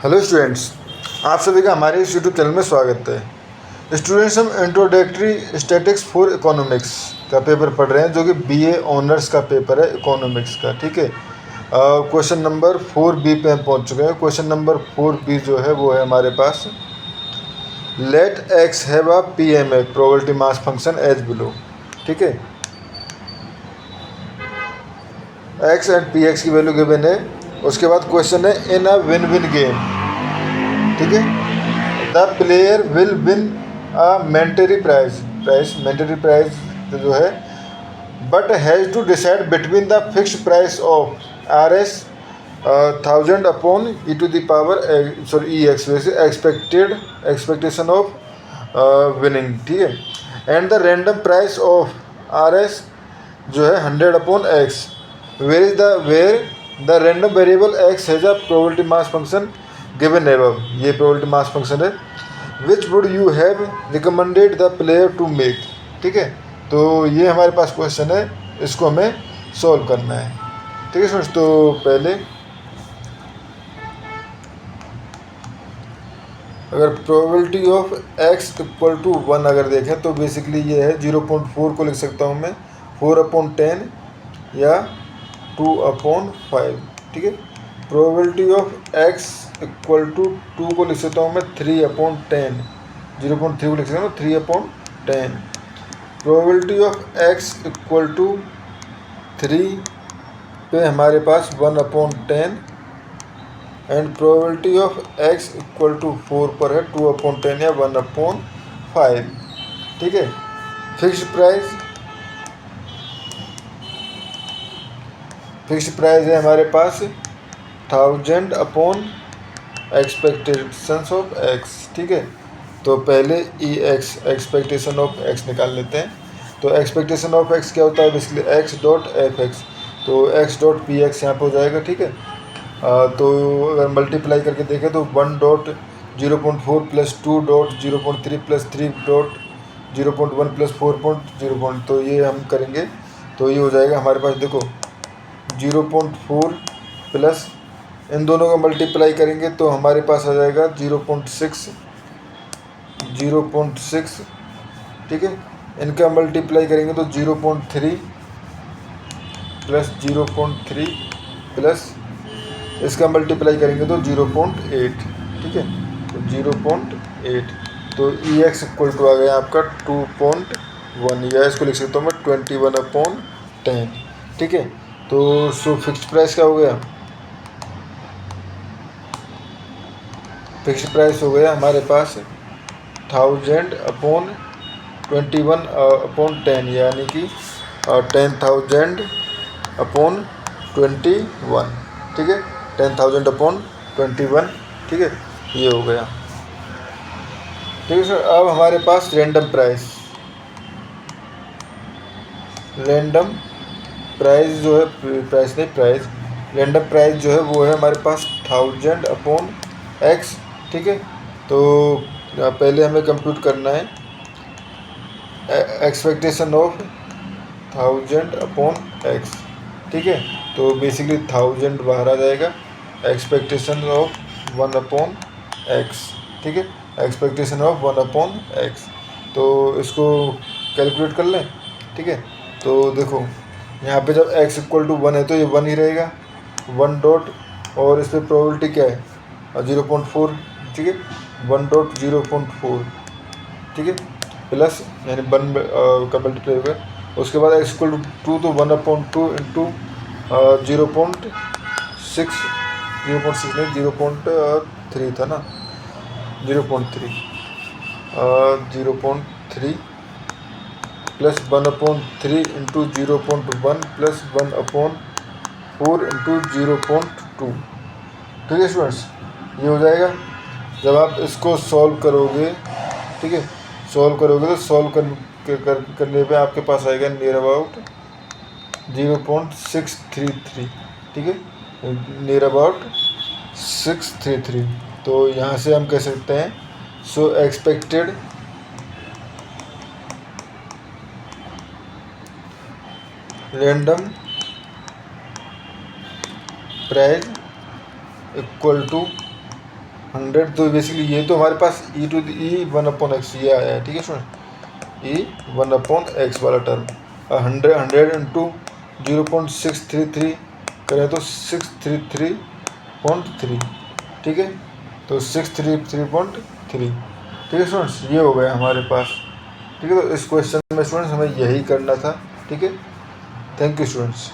Hello students, आप सभी का हमारे इस यूट्यूब चैनल में स्वागत है। स्टूडेंट्स, हम इंट्रोडक्टरी स्टैटिक्स फॉर इकोनॉमिक्स का पेपर पढ़ रहे हैं, जो कि बीए ऑनर्स का पेपर है इकोनॉमिक्स का। ठीक है, क्वेश्चन नंबर 4B पे हम पहुंच चुके हैं। क्वेश्चन नंबर 4B जो है वो है हमारे पास, let X have a PMA probability mass function as below. ठीक है, एक्स एंड PX की वैल्यू गिवन है। उसके बाद क्वेश्चन है, in a win win game, ठीक है, the player will win a mandatory prize जो है, but has to decide between the fix price of RS 1000 upon e⁻EX वैसे एक्सपेक्टेशन ऑफ विनिंग। ठीक है, and the random price of RS जो है 100 upon X, where the random variable X has a probability mass function given above. ये probability mass function है। Which would you have recommended the player to make. ठीक है, तो ये हमारे पास question है, इसको हमें सॉल्व करना है। ठीक है फ्रेंड्स, तो पहले अगर probability of x equal to 1 अगर देखें तो बेसिकली ये है 0.4 को लिख सकता हूँ मैं 4/10 या 2/5। ठीक है, probability of x equal to 2 को लिख सकता हूँ मैं 3/10, 0.3 को लिख सकता हूँ 3/10। Probability of x equal to 3 पे हमारे पास 1/10, and probability of x equal to 4 पर है 2/10 या 1/5। ठीक है, फिक्स्ड प्राइस है हमारे पास 1000 अपॉन एक्सपेक्टेशंस ऑफ x। ठीक है, तो पहले एक्सपेक्टेशन ऑफ x निकाल लेते हैं। तो एक्सपेक्टेशन ऑफ x क्या होता है, बेसिकली x.fx, तो x.px यहाँ पे हो जाएगा। ठीक है, तो अगर मल्टीप्लाई करके देखें तो 1.0.4 प्लस 2.0.3 प्लस 3.0.1 प्लस 4.0, तो ये हम करेंगे तो ये हो जाएगा हमारे पास, देखो 0.4 प्लस इन दोनों का मल्टीप्लाई करेंगे तो हमारे पास आ जाएगा 0.6। ठीक है, इनका मल्टीप्लाई करेंगे तो 0.3 प्लस 0.3 प्लस इसका मल्टीप्लाई करेंगे तो 0.8। ठीक है, तो 0.8, तो EX इक्वल टू आ गया आपका 2.1, या इसको लिख सकता हूँ मैं 21/10। ठीक है, तो सो फिक्स्ड प्राइस क्या हो गया, फिक्स्ड प्राइस हो गया हमारे पास 1000 अपॉन 21/10, यानी कि 10,000 अपॉन 21। ठीक है, 10,000 अपॉन 21। ठीक है, ये हो गया। ठीक है सर, अब हमारे पास रैंडम प्राइस जो है, रैंडम प्राइस जो है वो है हमारे पास 1000 अपॉन X। ठीक है, तो पहले हमें कंप्यूट करना है एक्सपेक्टेशन ऑफ 1000 अपॉन X। ठीक है, तो बेसिकली 1000 बाहर आ जाएगा, एक्सपेक्टेशन ऑफ 1/X। ठीक है, एक्सपेक्टेशन ऑफ 1/X, तो इसको कैलकुलेट कर लें। ठीक है, तो देखो यहाँ पे जब x इक्वल टू 1 है तो ये 1 ही रहेगा, 1 डॉट, और इस पर प्रोबेबिलिटी क्या है 0.4। ठीक है, 1.0.4। ठीक है, प्लस यानी 1 का मल्टीप्लाई होगा। उसके बाद x इक्वल टू 2, तो 1/2 इंटू 0.6 नहीं 0.3 था ना, 0.3 प्लस 1/3 इंटू 0.1 प्लस 1/4 इंटू 0.2। ठीक है स्टूडेंट्स, ये हो जाएगा जब आप इसको सॉल्व करोगे। ठीक है, सॉल्व करोगे तो सॉल्व करने पे आपके पास आएगा नियर अबाउट 0.633। ठीक है, नियर अबाउट 633। तो यहाँ से हम कह सकते हैं, so expected random price equal to 100 तो बेसिकली ये तो हमारे पास ई टू ई 1/x ये आया है, ठीक है स्टूडेंट, ई 1/x वाला टर्म। 100 इंटू 0.633 करें तो 633.3, ठीक है, तो 633.3, ठीक है स्टूडेंट्स, ये हो गया हमारे पास, ठीक है। तो इस क्वेश्चन में स्टूडेंट्स हमें यही करना था, ठीक है। Thank you students.